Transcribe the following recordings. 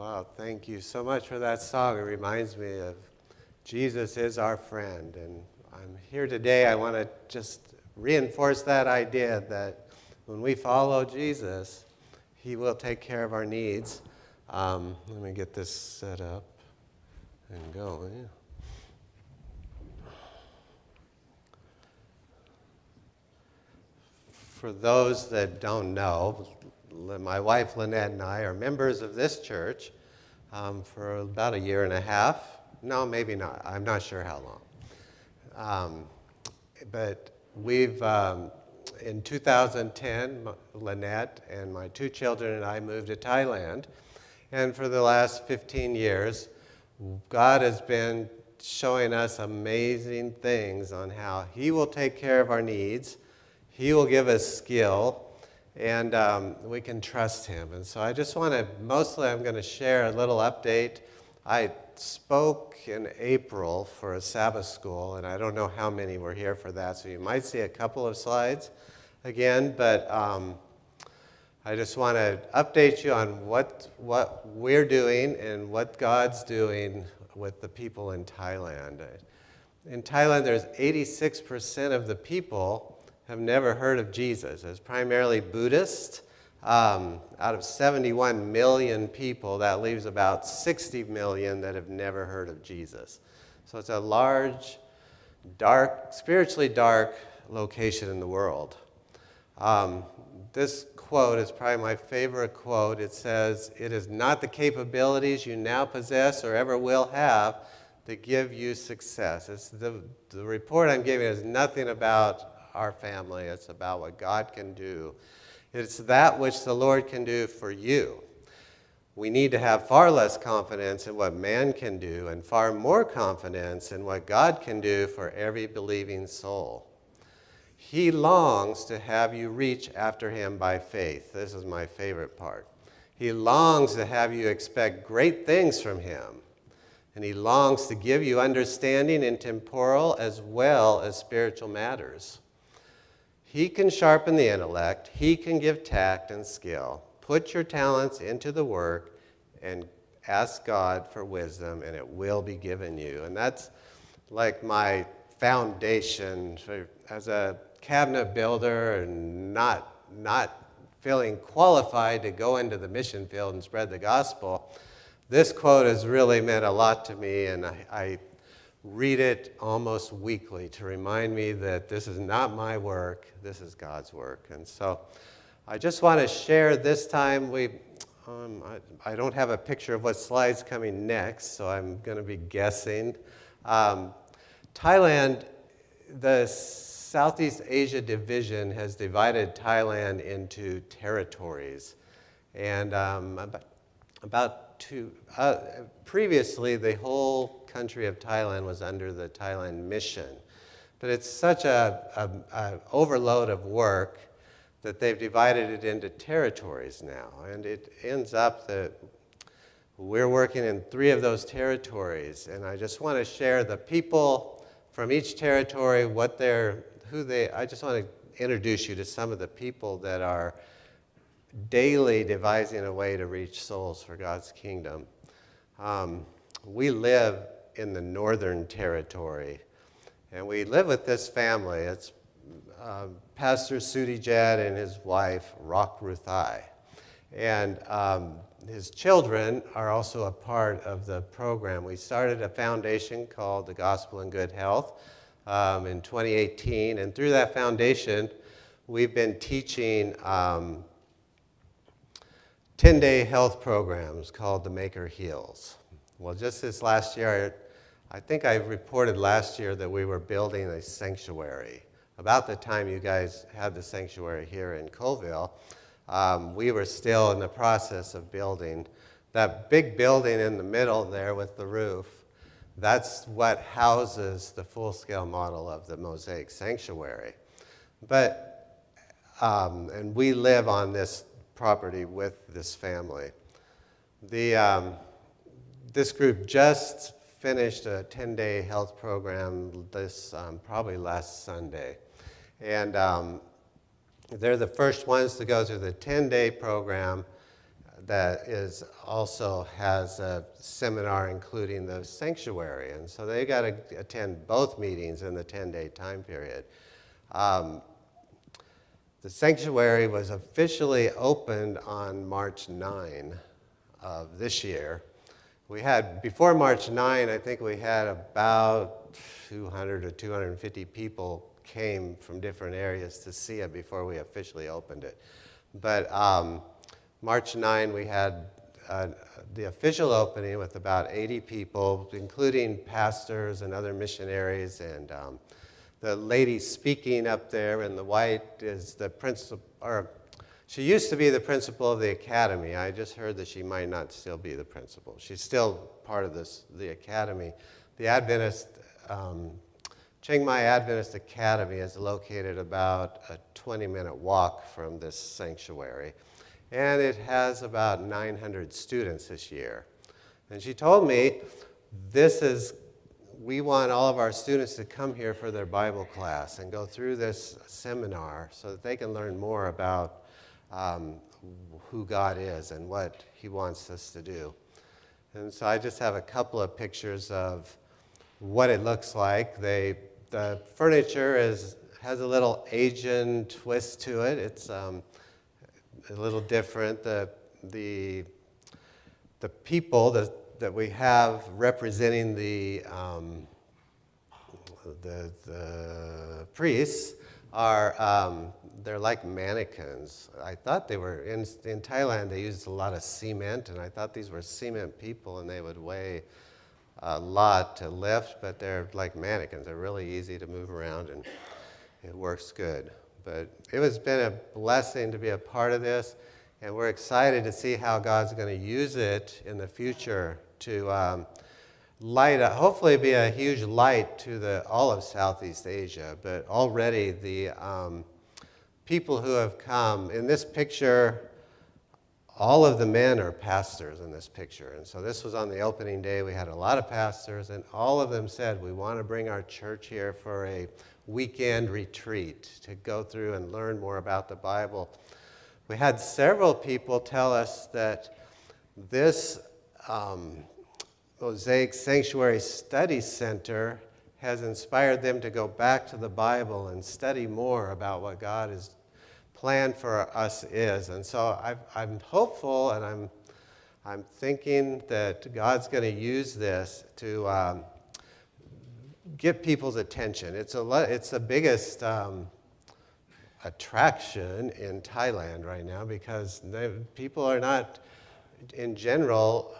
Wow, thank you so much for that song. It reminds me of Jesus is our friend. And I'm here today, I want to just reinforce that idea that when we follow Jesus, he will take care of our needs. Let me get this set up and going. For those that don't know, my wife Lynette and I are members of this church for about a year and a half. No, maybe not. I'm not sure how long. But we've, in 2010, Lynette and my two children and I moved to Thailand. And for the last 15 years, God has been showing us amazing things on how he will take care of our needs. He will give us skill, and we can trust him. And so I just want to, mostly I'm going to share a little update. I spoke in April for a Sabbath school, and I don't know how many were here for that, so you might see a couple of slides again, but I just want to update you on what we're doing and what God's doing with the people in Thailand. In Thailand, there's 86% of the people have never heard of Jesus. It's primarily Buddhist. Out of 71 million people, that leaves about 60 million that have never heard of Jesus. So it's a large, dark, spiritually dark location in the world. This quote is probably my favorite quote. It says, "It is not the capabilities you now possess or ever will have that give you success." It's the report I'm giving is nothing about our family. It's about what God can do. It's that which the Lord can do for you. We need to have far less confidence in what man can do and far more confidence in what God can do for every believing soul. He longs to have you reach after him by faith. This is my favorite part. He longs to have you expect great things from him. And he longs to give you understanding in temporal as well as spiritual matters. He can sharpen the intellect. He can give tact and skill. Put your talents into the work and ask God for wisdom, and it will be given you. And that's like my foundation as a cabinet builder and not feeling qualified to go into the mission field and spread the gospel. This quote has really meant a lot to me, and I read it almost weekly to remind me that this is not my work, this is God's work. And so I just want to share this time. I don't have a picture of what slide's coming next, so I'm going to be guessing. Thailand, the Southeast Asia division has divided Thailand into territories. And previously, the whole country of Thailand was under the Thailand mission. But it's such a overload of work that they've divided it into territories now. And it ends up that we're working in 3 of those territories. And I just want to share the people from each territory, I just want to introduce you to some of the people that are daily devising a way to reach souls for God's kingdom. We live in the Northern Territory, and we live with this family. It's Pastor Sudijad and his wife, Rock Ruthai. And his children are also a part of the program. We started a foundation called the Gospel in Good Health in 2018, and through that foundation, we've been teaching 10-day health programs called The Maker Heals. Well, just this last year, I think I reported last year that we were building a sanctuary. About the time you guys had the sanctuary here in Colville, we were still in the process of building. That big building in the middle there with the roof, that's what houses the full-scale model of the Mosaic Sanctuary. But, and we live on this property with this family. This group just finished a 10-day health program this probably last Sunday. And they're the first ones to go through the 10-day program. that is also has a seminar including the sanctuary. And so they got to attend both meetings in the 10-day time period. The sanctuary was officially opened on March 9 of this year. We had, before March 9, I think we had about 200 or 250 people came from different areas to see it before we officially opened it. But March 9, we had the official opening with about 80 people, including pastors and other missionaries. And the lady speaking up there in the white is the principal, or she used to be the principal of the academy. I just heard that she might not still be the principal. She's still part of the academy. The Adventist, Chiang Mai Adventist Academy is located about a 20-minute walk from this sanctuary. And it has about 900 students this year. And she told me, we want all of our students to come here for their Bible class and go through this seminar so that they can learn more about who God is and what He wants us to do. And so I just have a couple of pictures of what it looks like. The furniture has a little Asian twist to it. It's a little different. The people that we have representing the priests are they're like mannequins. I thought they were in Thailand. They used a lot of cement, and I thought these were cement people, and they would weigh a lot to lift. But they're like mannequins. They're really easy to move around, and it works good. But it has been a blessing to be a part of this, and we're excited to see how God's going to use it in the future to light up, hopefully be a huge light to all of Southeast Asia. But already the people who have come, in this picture, all of the men are pastors in this picture. And so this was on the opening day. We had a lot of pastors, and all of them said, we want to bring our church here for a weekend retreat to go through and learn more about the Bible. We had several people tell us that this Mosaic Sanctuary Study Center has inspired them to go back to the Bible and study more about what God has planned for us is. And so I'm hopeful, and I'm thinking that God's going to use this to get people's attention. It's the biggest attraction in Thailand right now because people are not, in general,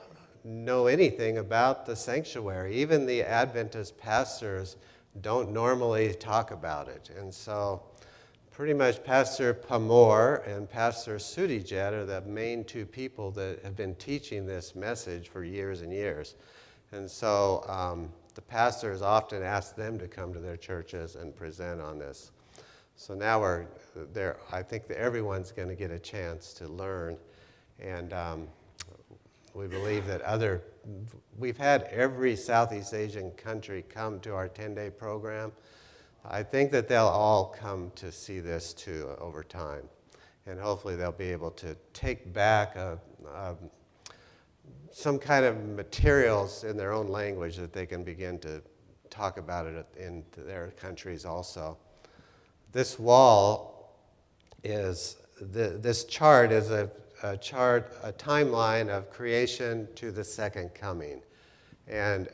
know anything about the sanctuary. Even the Adventist pastors don't normally talk about it. And so pretty much Pastor Pamor and Pastor Sudijet are the main two people that have been teaching this message for years and years. And so the pastors often ask them to come to their churches and present on this. So now I think that everyone's going to get a chance to learn. And we believe that we've had every Southeast Asian country come to our 10-day program. I think that they'll all come to see this too over time. And hopefully they'll be able to take back some kind of materials in their own language that they can begin to talk about it in their countries also. This wall is, this chart is a timeline of creation to the second coming. And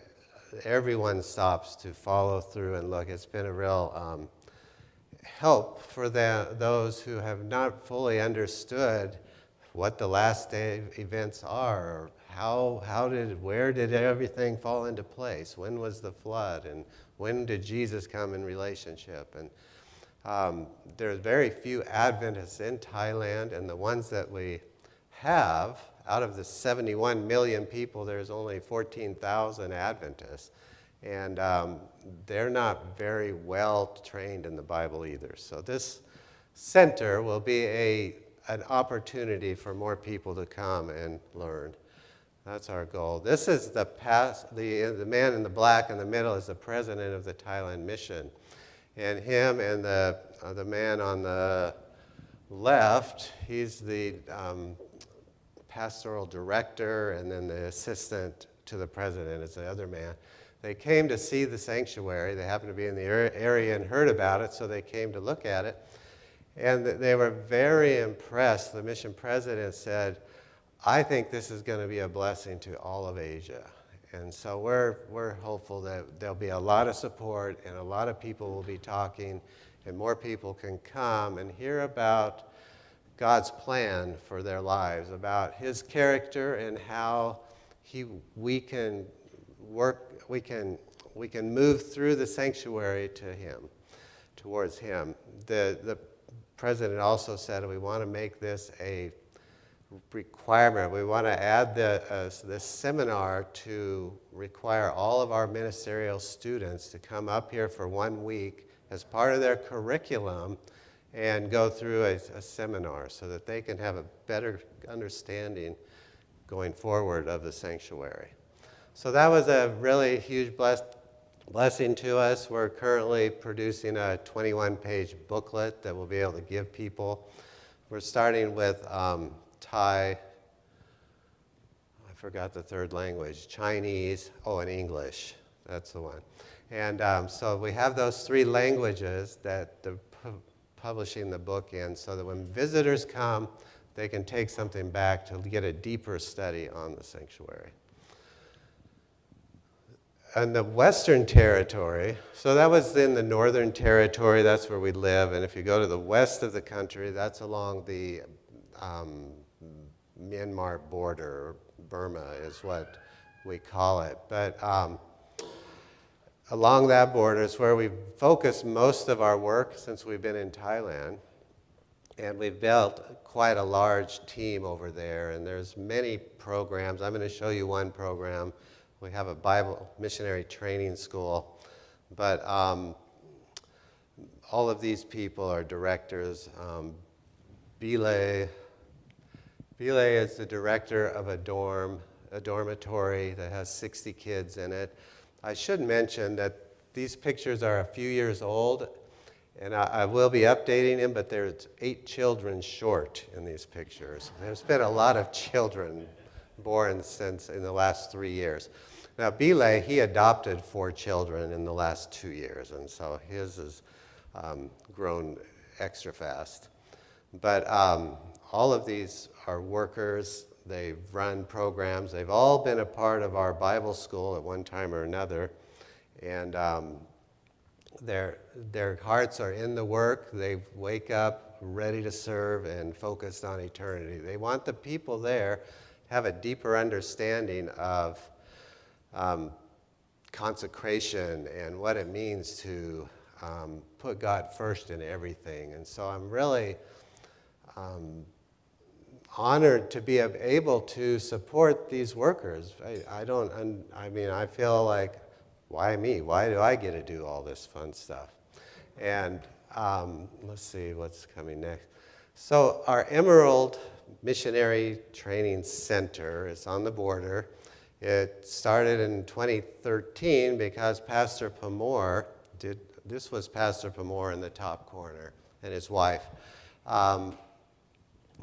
everyone stops to follow through and look. It's been a real help for those who have not fully understood what the last day events are, or where did everything fall into place? When was the flood? And when did Jesus come in relationship? And there's very few Adventists in Thailand, and the ones that we have, out of the 71 million people, there's only 14,000 Adventists. And they're not very well trained in the Bible either. So this center will be an opportunity for more people to come and learn. That's our goal. This is the man in the black in the middle is the president of the Thailand mission. And him and the man on the left, he's the pastoral director, and then the assistant to the president is the other man. They came to see the sanctuary. They happened to be in the area and heard about it, so they came to look at it. And they were very impressed. The mission president said, I think this is going to be a blessing to all of Asia. And so we're hopeful that there'll be a lot of support and a lot of people will be talking and more people can come and hear about God's plan for their lives, about His character and how we can move through the sanctuary to Him, towards Him. The president also said we want to make this a requirement. We want to add this seminar to require all of our ministerial students to come up here for 1 week as part of their curriculum and go through a seminar so that they can have a better understanding going forward of the sanctuary. So that was a really huge blessing to us. We're currently producing a 21-page booklet that we'll be able to give people. We're starting with Thai, I forgot the third language, Chinese, and English. That's the one. And so we have those 3 languages that they're publishing the book in so that when visitors come, they can take something back to get a deeper study on the sanctuary. And the Western Territory, so that was in the Northern Territory, that's where we live. And if you go to the west of the country, that's along the Myanmar border, Burma is what we call it. But along that border is where we've focused most of our work since we've been in Thailand. And we've built quite a large team over there. And there's many programs. I'm going to show you one program. We have a Bible missionary training school. But all of these people are directors. Bile is the director of a dormitory that has 60 kids in it. I should mention that these pictures are a few years old, and I will be updating them, but there's 8 children short in these pictures. There's been a lot of children born since in the last 3 years. Now, Bile, he adopted 4 children in the last 2 years, and so his has grown extra fast. But all of these are workers. They've run programs. They've all been a part of our Bible school at one time or another. And their hearts are in the work. They wake up ready to serve and focused on eternity. They want the people there to have a deeper understanding of consecration and what it means to put God first in everything. And so I'm really honored to be able to support these workers. I feel like, why me? Why do I get to do all this fun stuff? And let's see what's coming next. So our Emerald Missionary Training Center is on the border. It started in 2013 because Pastor Pamor this was Pastor Pamor in the top corner and his wife.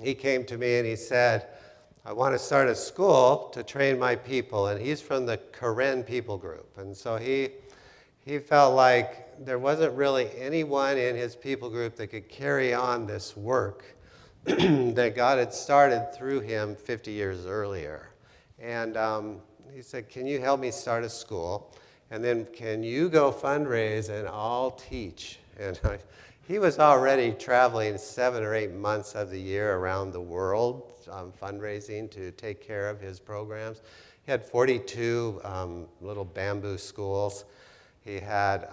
He came to me and he said, I want to start a school to train my people. And he's from the Karen people group. And so he felt like there wasn't really anyone in his people group that could carry on this work that God had started through him 50 years earlier. And he said, can you help me start a school? And then can you go fundraise and I'll teach? And he was already traveling 7 or 8 months of the year around the world fundraising to take care of his programs. He had 42 little bamboo schools. He had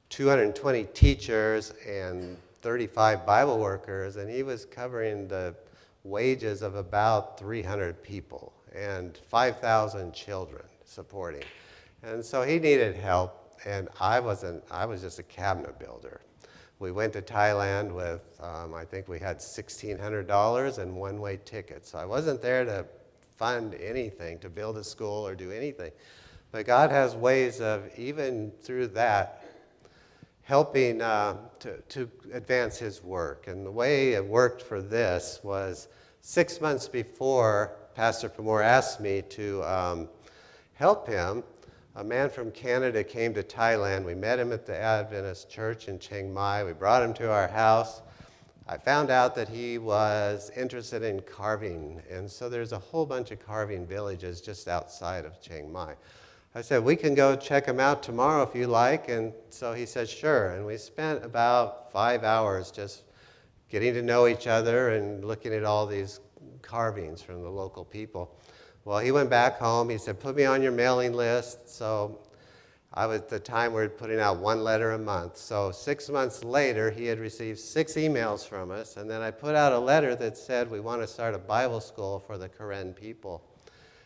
220 teachers and 35 Bible workers, and he was covering the wages of about 300 people and 5,000 children supporting. And so he needed help, and I was just a cabinet builder. We went to Thailand with, I think we had $1,600 and one-way tickets. So I wasn't there to fund anything, to build a school or do anything. But God has ways of, even through that, helping to advance his work. And the way it worked for this was 6 months before Pastor Pamor asked me to help him, a man from Canada came to Thailand. We met him at the Adventist church in Chiang Mai. We brought him to our house. I found out that he was interested in carving, and so there's a whole bunch of carving villages just outside of Chiang Mai. I said, we can go check him out tomorrow if you like, and so he said, sure. And we spent about 5 hours just getting to know each other and looking at all these carvings from the local people. Well, he went back home. He said, put me on your mailing list. So at the time, we were putting out 1 letter a month. So 6 months later, he had received 6 emails from us. And then I put out a letter that said, we want to start a Bible school for the Karen people.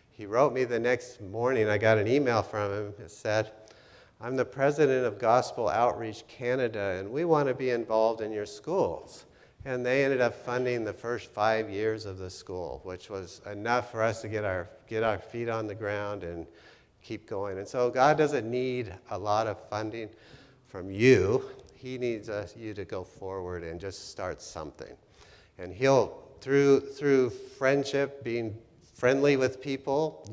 He wrote me the next morning. I got an email from him. It said, I'm the president of Gospel Outreach Canada, and we want to be involved in your schools. And they ended up funding the first 5 years of the school, which was enough for us to get our feet on the ground and keep going. And so God doesn't need a lot of funding from you. He needs you to go forward and just start something. And he'll, through friendship, being friendly with people,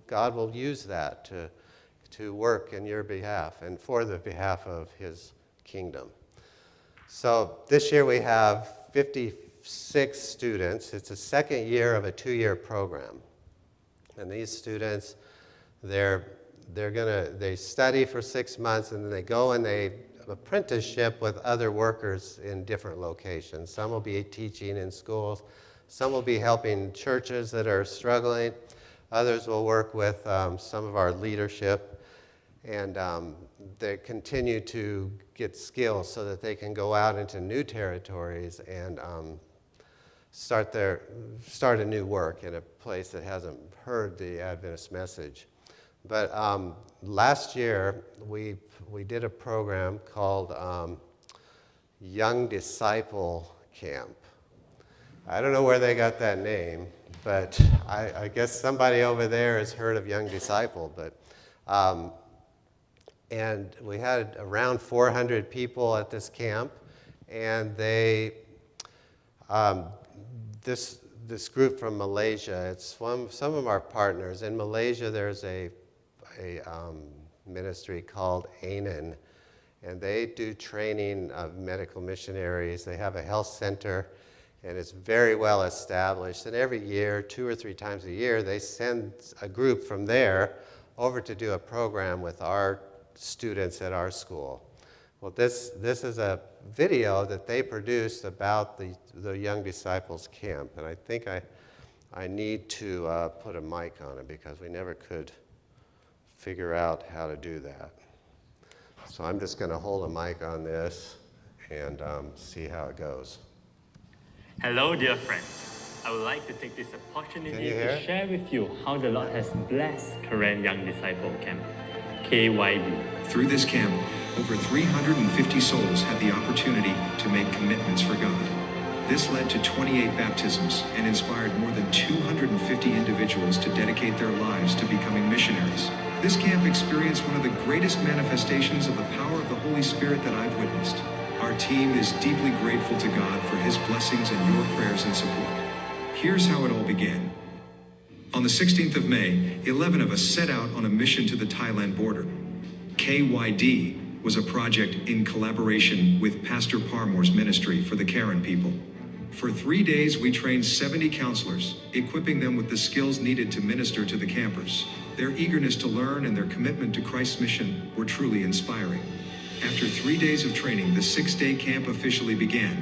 God will use that to work in your behalf and for the behalf of his kingdom. So this year we have 56 students. It's the second year of a 2-year program. And these students, they study for 6 months, and then they go and they apprenticeship with other workers in different locations. Some will be teaching in schools. Some will be helping churches that are struggling. Others will work with some of our leadership. And they continue to get skills so that they can go out into new territories and start a new work in a place that hasn't heard the Adventist message. But last year, we did a program called Young Disciple Camp. I don't know where they got that name, but I guess somebody over there has heard of Young Disciple. But and we had around 400 people at this camp, and this group from Malaysia, it's some of our partners. In Malaysia, there's a ministry called ANAN, and they do training of medical missionaries. They have a health center, and it's very well established. And every year, 2 or 3 times a year, they send a group from there over to do a program with our students at our school. Well, this is a video that they produced about the Young Disciples Camp, and I think I need to put a mic on it because we never could figure out how to do that. So I'm just going to hold a mic on this and see how it goes. Hello, dear friends. I would like to take this opportunity to share with you how the Lord has blessed Karen Young Disciple Camp, KYD. Through this camp, over 350 souls had the opportunity to make commitments for God. This led to 28 baptisms and inspired more than 250 individuals to dedicate their lives to becoming missionaries. This camp experienced one of the greatest manifestations of the power of the Holy Spirit that I've witnessed. Our team is deeply grateful to God for His blessings and your prayers and support. Here's how it all began. On the 16th of May, 11 of us set out on a mission to the Thailand border. KYD was a project in collaboration with Pastor Parmor's ministry for the Karen people. For 3 days, we trained 70 counselors, equipping them with the skills needed to minister to the campers. Their eagerness to learn and their commitment to Christ's mission were truly inspiring. After 3 days of training, the 6-day camp officially began.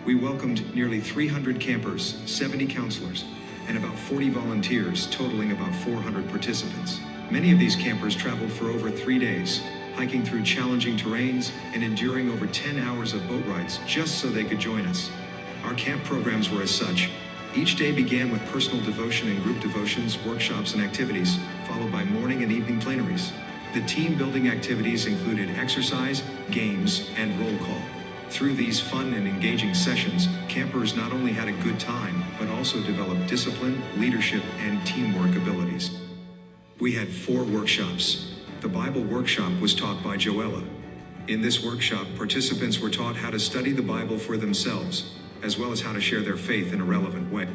We welcomed nearly 300 campers, 70 counselors, and about 40 volunteers, totaling about 400 participants. Many of these campers traveled for over 3 days, hiking through challenging terrains and enduring over 10 hours of boat rides just so they could join us. Our camp programs were as such. Each day began with personal devotion and group devotions, workshops, and activities, followed by morning and evening plenaries. The team-building activities included exercise, games, and roll call. Through these fun and engaging sessions, campers not only had a good time, but also developed discipline, leadership, and teamwork abilities. We had 4 workshops. The Bible workshop was taught by Joella. In this workshop, participants were taught how to study the Bible for themselves. as well as how to share their faith in a relevant way.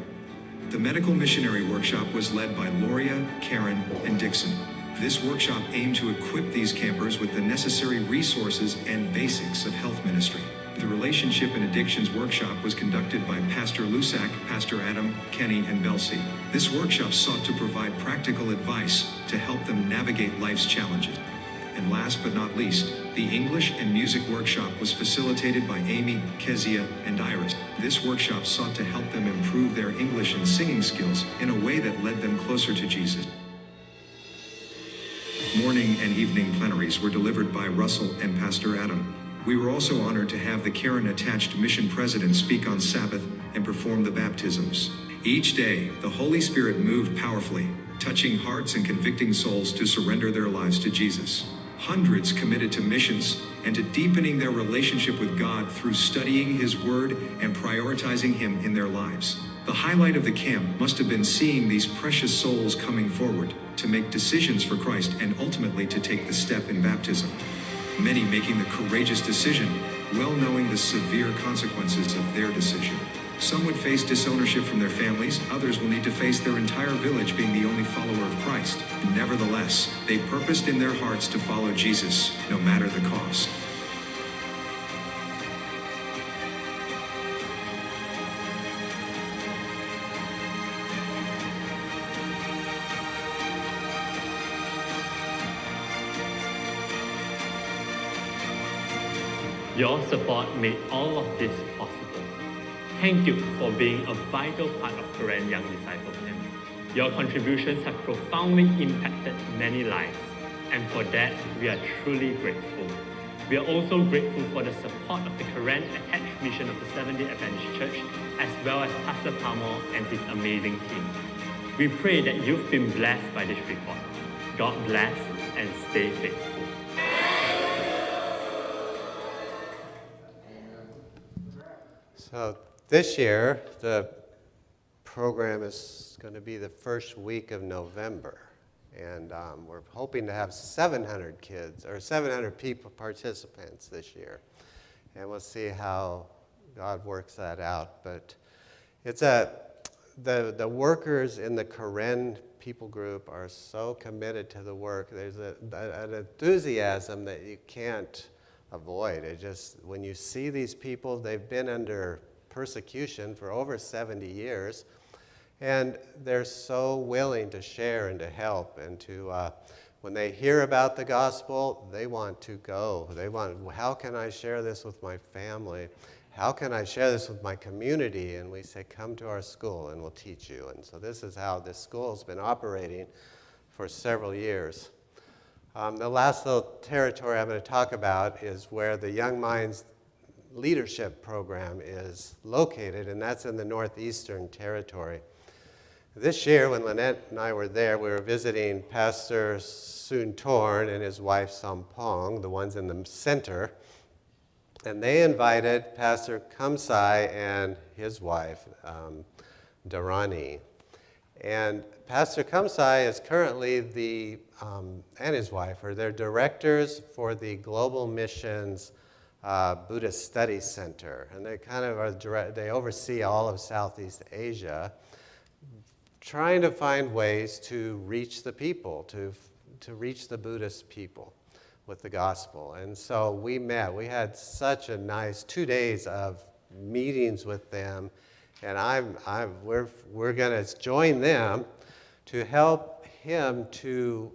The medical missionary workshop was led by Loria, Karen, and Dixon. This workshop aimed to equip these campers with the necessary resources and basics of health ministry. The Relationship and Addictions workshop was conducted by Pastor Lusak, Pastor Adam, Kenny, and Belsi. This workshop sought to provide practical advice to help them navigate life's challenges. And last but not least, the English and Music workshop was facilitated by Amy, Kezia, and Iris. This workshop sought to help them improve their English and singing skills in a way that led them closer to Jesus. Morning and evening plenaries were delivered by Russell and Pastor Adam. We were also honored to have the Karen-attached mission president speak on Sabbath and perform the baptisms. Each day, the Holy Spirit moved powerfully, touching hearts and convicting souls to surrender their lives to Jesus. Hundreds committed to missions and to deepening their relationship with God through studying His Word and prioritizing Him in their lives. The highlight of the camp must have been seeing these precious souls coming forward to make decisions for Christ and ultimately to take the step in baptism. Many making the courageous decision, well knowing the severe consequences of their decision. Some would face disownership from their families, others will need to face their entire village being the only follower of Christ. Nevertheless, they purposed in their hearts to follow Jesus, no matter the cost. Your support made all of this possible. Thank you for being a vital part of Korean Young Disciple Camp. Your contributions have profoundly impacted many lives, and for that, we are truly grateful. We are also grateful for the support of the Korean attached mission of the Seventh-day Adventist Church, as well as Pastor Palmer and his amazing team. We pray that you've been blessed by this report. God bless and stay faithful. So this year, the program is going to be the first week of November. And we're hoping to have 700 kids, or 700 people, participants this year. And we'll see how God works that out. But it's the workers in the Karen people group are so committed to the work. There's an enthusiasm that you can't avoid. It just, when you see these people, they've been under persecution for over 70 years, and they're so willing to share and to help and to, when they hear about the gospel, they want to go. They want, how can I share this with my family? How can I share this with my community? And we say, come to our school and we'll teach you. And so this is how this school's been operating for several years. The last little territory I'm going to talk about is where the Young Minds Leadership Program is located, and that's in the Northeastern Territory. This year, when Lynette and I were there, we were visiting Pastor Soon Torn and his wife Sampong, the ones in the center, and they invited Pastor Kamsai and his wife, Dharani. And Pastor Kamsai is currently and his wife are their directors for the Global Missions Buddhist Study Center. And they kind of are they oversee all of Southeast Asia, trying to find ways to reach the people, to reach the Buddhist people with the gospel. And so we met. We had such a nice 2 days of meetings with them. And we're going to join them to help him to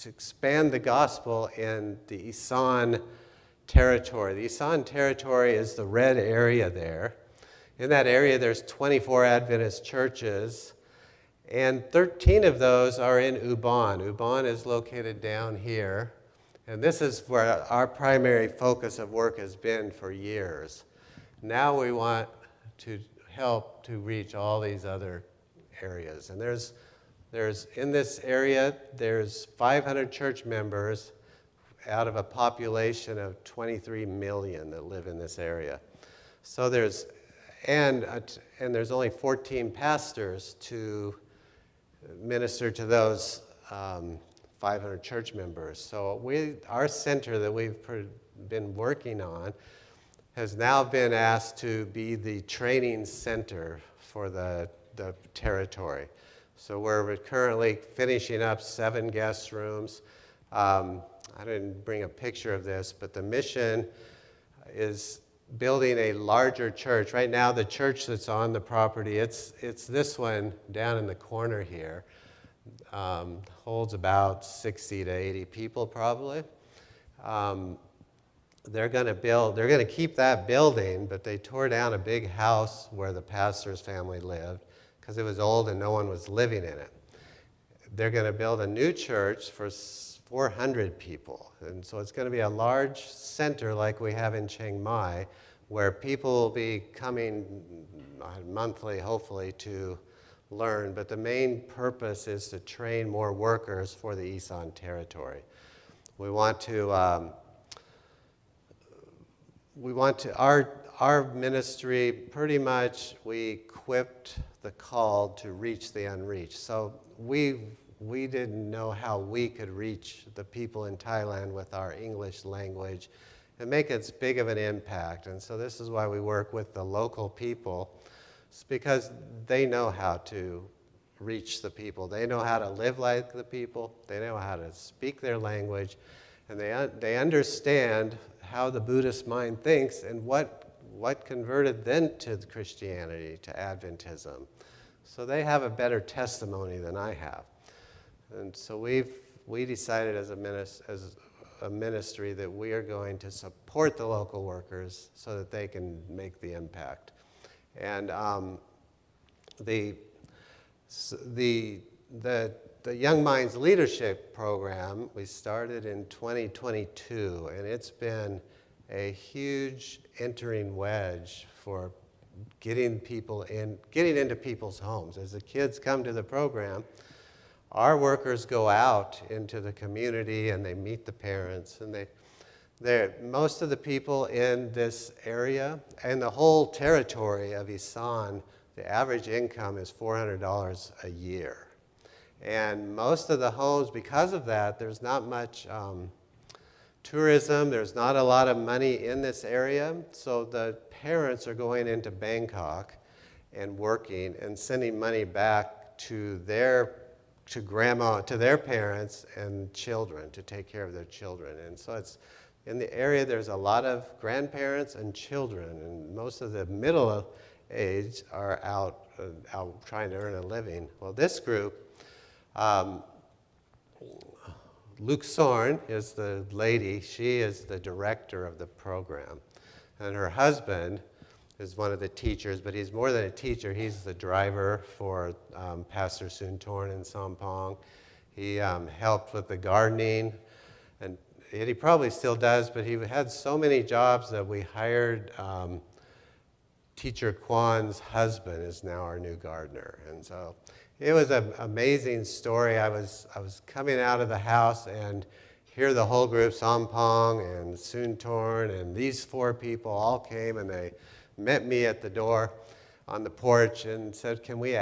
expand the gospel in the Isan territory. The Isan territory is the red area there. In that area, there's 24 Adventist churches, and 13 of those are in Ubon. Ubon is located down here, and this is where our primary focus of work has been for years. Now we want to help to reach all these other areas. And there's in this area, there's 500 church members out of a population of 23 million that live in this area. So there's only 14 pastors to minister to those 500 church members. So our center that we've been working on, has now been asked to be the training center for the territory. So we're currently finishing up 7 guest rooms. I didn't bring a picture of this, but the mission is building a larger church. Right now, the church that's on the property, it's this one down in the corner here. Holds about 60 to 80 people probably. They're going to keep that building, but they tore down a big house where the pastor's family lived because it was old and no one was living in it. They're going to build a new church for 400 people. And so it's going to be a large center like we have in Chiang Mai, where people will be coming monthly, hopefully, to learn. But the main purpose is to train more workers for the Isan territory. We want to, our ministry, pretty much, we equipped the called to reach the unreached. So we didn't know how we could reach the people in Thailand with our English language and make as big of an impact. And so this is why we work with the local people. It's because they know how to reach the people. They know how to live like the people. They know how to speak their language. And they understand how the Buddhist mind thinks and what converted them to Christianity, to Adventism. So they have a better testimony than I have. And so we decided as a ministry that we are going to support the local workers so that they can make the impact. And the Young Minds Leadership Program, we started in 2022, and it's been a huge entering wedge for getting into people's homes. As the kids come to the program, our workers go out into the community and they meet the parents, and most of the people in this area and the whole territory of Isan, the average income is $400 a year. And most of the homes, because of that, there's not much tourism, there's not a lot of money in this area, so the parents are going into Bangkok and working and sending money back to their parents and children to take care of their children. And so it's in the area, there's a lot of grandparents and children, and most of the middle age are out trying to earn a living. Well, this group, Luke Sorn is the lady. She is the director of the program. And her husband is one of the teachers, but he's more than a teacher. He's the driver for Pastor Soontorn in Sampong. He helped with the gardening, and he probably still does, but he had so many jobs that we hired Teacher Kwan's husband is now our new gardener. And so it was an amazing story. I was coming out of the house and here the whole group, Sampong and Soontorn, and these 4 people all came and they met me at the door on the porch and said, can we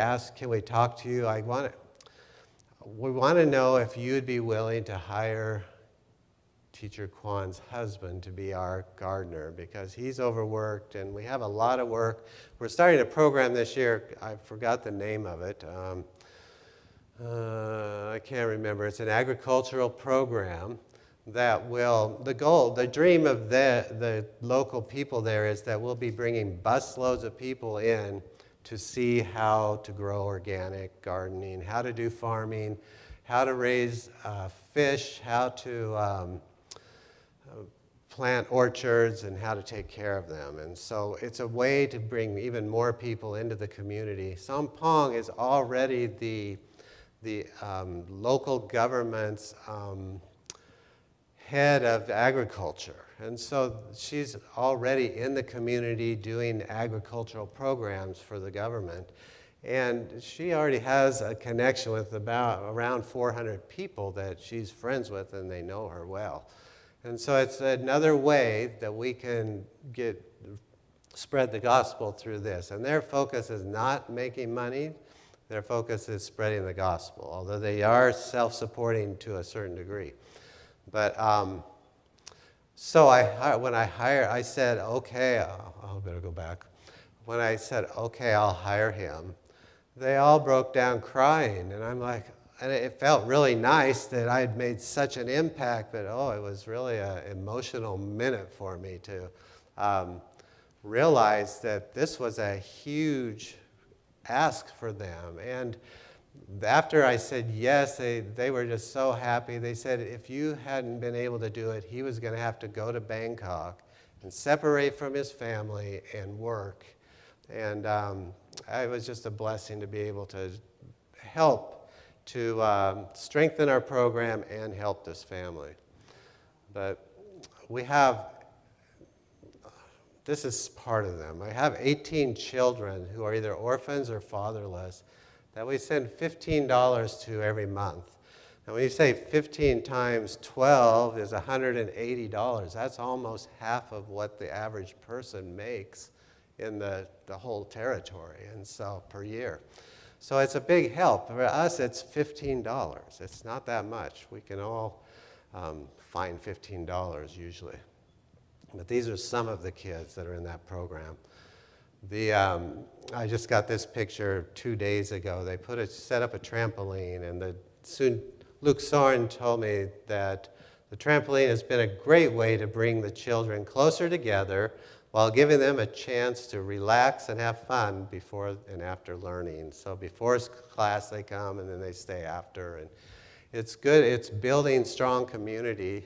talk to you? We want to know if you'd be willing to hire Teacher Kwan's husband to be our gardener, because he's overworked and we have a lot of work. We're starting a program this year. I forgot the name of it. I can't remember. It's an agricultural program that the dream of the local people there is that we'll be bringing busloads of people in to see how to grow organic gardening, how to do farming, how to raise fish, how to plant orchards, and how to take care of them. And so it's a way to bring even more people into the community. Sampong is already the local government's head of agriculture. And so she's already in the community doing agricultural programs for the government. And she already has a connection with around 400 people that she's friends with, and they know her well. And so it's another way that we can spread the gospel through this. And their focus is not making money. Their focus is spreading the gospel, although they are self-supporting to a certain degree. But So when I said, okay, I better go back. When I said, okay, I'll hire him, they all broke down crying. And I'm like, and it felt really nice that I had made such an impact, but it was really an emotional minute for me to realize that this was a huge ask for them. And after I said yes, they were just so happy. They said if you hadn't been able to do it, he was going to have to go to Bangkok and separate from his family and work. And it was just a blessing to be able to help to strengthen our program and help this family. But we have, this is part of them. I have 18 children who are either orphans or fatherless that we send $15 to every month. And when you say 15 times 12 is $180, that's almost half of what the average person makes in the whole territory, and so per year. So it's a big help. For us, it's $15. It's not that much. We can all find $15 usually. But these are some of the kids that are in that program. I just got this picture 2 days ago. They set up a trampoline, and Luke Soren told me that the trampoline has been a great way to bring the children closer together while giving them a chance to relax and have fun before and after learning. So before class they come, and then they stay after. And it's good. It's building strong community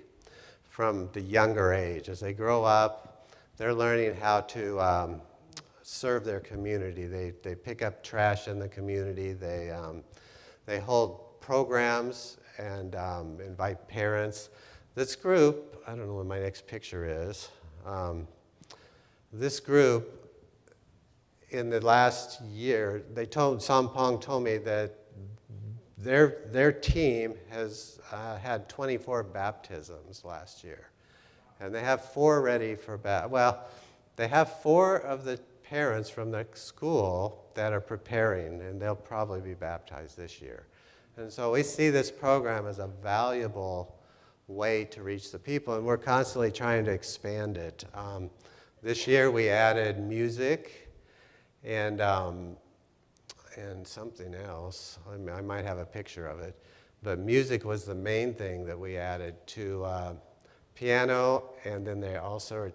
from the younger age. As they grow up, they're learning how to serve their community. They pick up trash in the community. They hold programs and invite parents. This group, I don't know what my next picture is. This group, in the last year, Sampong told me that their team has had 24 baptisms last year. And they have 4 ready for they have 4 of the parents from the school that are preparing, and they'll probably be baptized this year. And so we see this program as a valuable way to reach the people, and we're constantly trying to expand it. This year we added music and something else. I might have a picture of it. But music was the main thing that we added to piano, and then they also are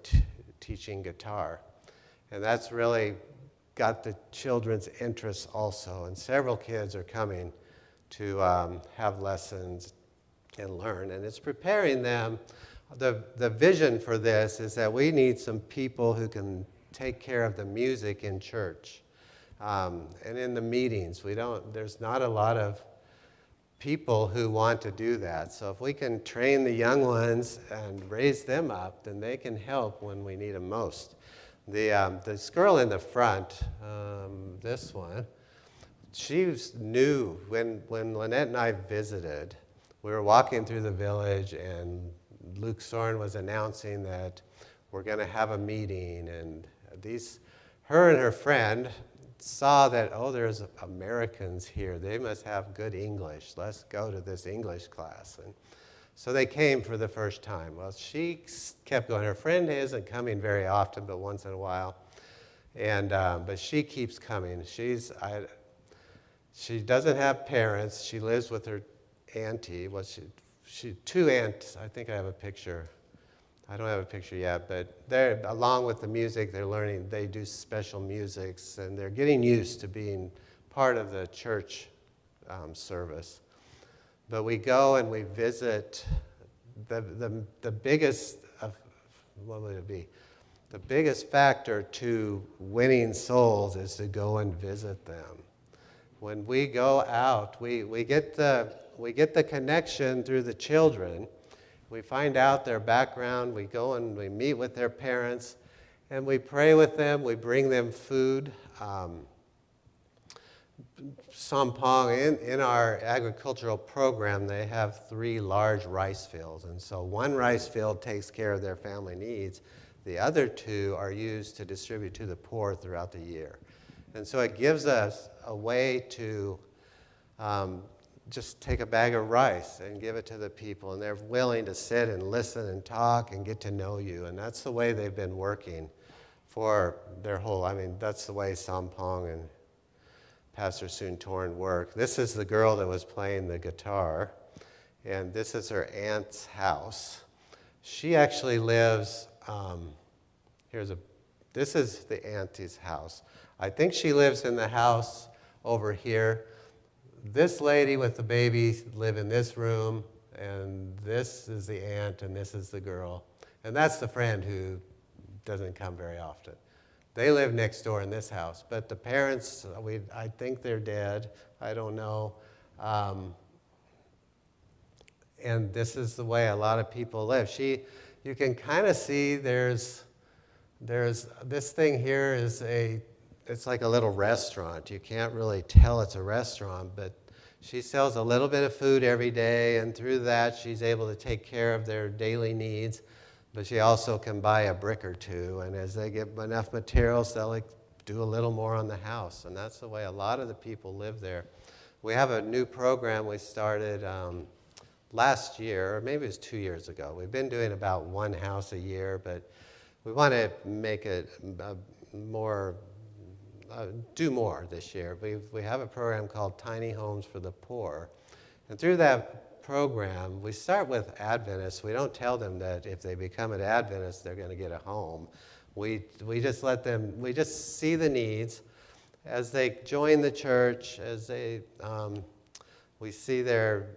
teaching guitar. And that's really got the children's interest also. And several kids are coming to have lessons and learn. And it's preparing them. The vision for this is that we need some people who can take care of the music in church. And in the meetings, there's not a lot of people who want to do that. So if we can train the young ones and raise them up, then they can help when we need them most. This girl in the front, this one, she knew when Lynette and I visited, we were walking through the village and Luke Soren was announcing that we're going to have a meeting, and her and her friend saw that, there's Americans here. They must have good English. Let's go to this English class. And so they came for the first time. Well, she kept going. Her friend isn't coming very often, but once in a while. And but she keeps coming. She doesn't have parents. She lives with her auntie. Well, she 2 aunts. I think I have a picture. I don't have a picture yet, but they're, along with the music, they're learning. They do special musics, and they're getting used to being part of the church service. But we go and we visit. The biggest, what would it be? The biggest factor to winning souls is to go and visit them. When we go out, we get the connection through the children. We find out their background. We go and we meet with their parents, and we pray with them. We bring them food. Sampong, in our agricultural program, they have 3 large rice fields. And so one rice field takes care of their family needs. The other 2 are used to distribute to the poor throughout the year. And so it gives us a way to just take a bag of rice and give it to the people, and they're willing to sit and listen and talk and get to know you. And that's the way they've been working for their whole, that's the way Sampong and Pastor Soon Torn work. This is the girl that was playing the guitar, and this is her aunt's house. She actually lives, this is the auntie's house. I think she lives in the house over here. This lady with the baby live in this room, and this is the aunt, and this is the girl. And that's the friend who doesn't come very often. They live next door in this house, but the parents, I think they're dead. I don't know. And this is the way a lot of people live. You can kind of see there's this thing here is it's like a little restaurant. You can't really tell it's a restaurant, but she sells a little bit of food every day, and through that she's able to take care of their daily needs, but she also can buy a brick or two, and as they get enough materials, they'll do a little more on the house, and that's the way a lot of the people live there. We have a new program we started last year, or maybe it was 2 years ago. We've been doing about one house a year, but we want to make it do more this year. We have a program called Tiny Homes for the Poor. And through that program, we start with Adventists. We don't tell them that if they become an Adventist, they're going to get a home. We just let them, we just see the needs. As they join the church, as we see their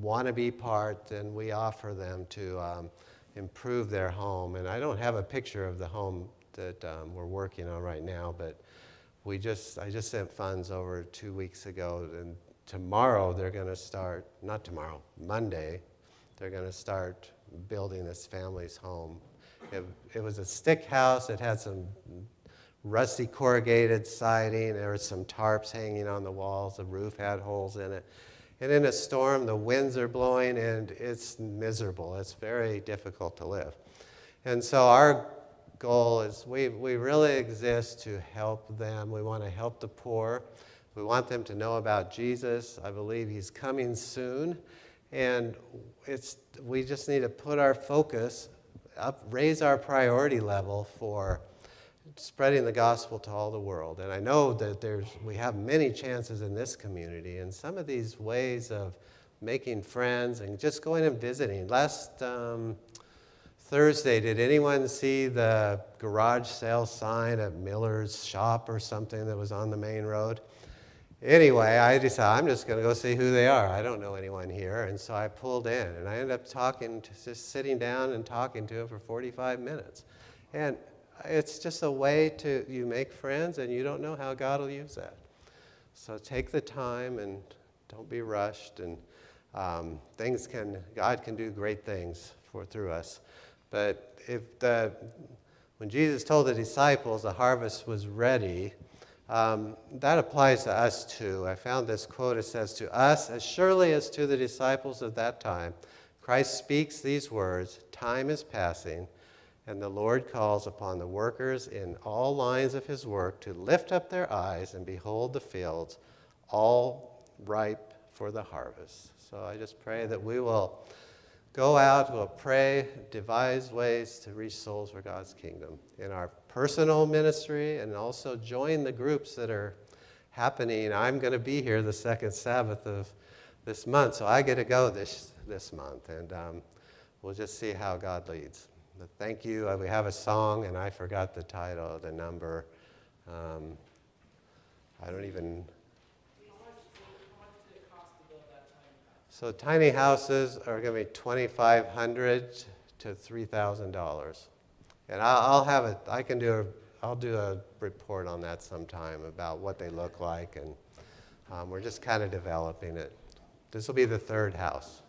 wannabe part, and we offer them to improve their home. And I don't have a picture of the home that we're working on right now, but I just sent funds over 2 weeks ago, and tomorrow they're going to start, not tomorrow, Monday, they're going to start building this family's home. It was a stick house. It had some rusty corrugated siding. There were some tarps hanging on the walls. The roof had holes in it. And in a storm, the winds are blowing, and it's miserable. It's very difficult to live. And so our goal is we really exist to help them. We want to help the poor. We want them to know about Jesus. I believe he's coming soon. And we just need to put our focus up, raise our priority level for spreading the gospel to all the world. And I know that we have many chances in this community, and some of these ways of making friends and just going and visiting. Last Thursday, did anyone see the garage sale sign at Miller's shop or something that was on the main road? Anyway, I decided I'm just going to go see who they are. I don't know anyone here. And so I pulled in, and I ended up just sitting down and talking to him for 45 minutes. And it's just a way you make friends, and you don't know how God will use that. So take the time and don't be rushed, and God can do great things through us. But when Jesus told the disciples the harvest was ready, that applies to us too. I found this quote. It says, "To us, as surely as to the disciples of that time, Christ speaks these words, 'Time is passing, and the Lord calls upon the workers in all lines of his work to lift up their eyes and behold the fields, all ripe for the harvest.'" So I just pray that we will go out, we'll pray, devise ways to reach souls for God's kingdom in our personal ministry, and also join the groups that are happening. I'm going to be here the second Sabbath of this month, so I get to go this month, and we'll just see how God leads. But thank you. We have a song, and I forgot the title, the number. I don't even... So tiny houses are going to be $2,500 to $3,000, and I'll do a report on that sometime about what they look like, and we're just kind of developing it. This will be the third house.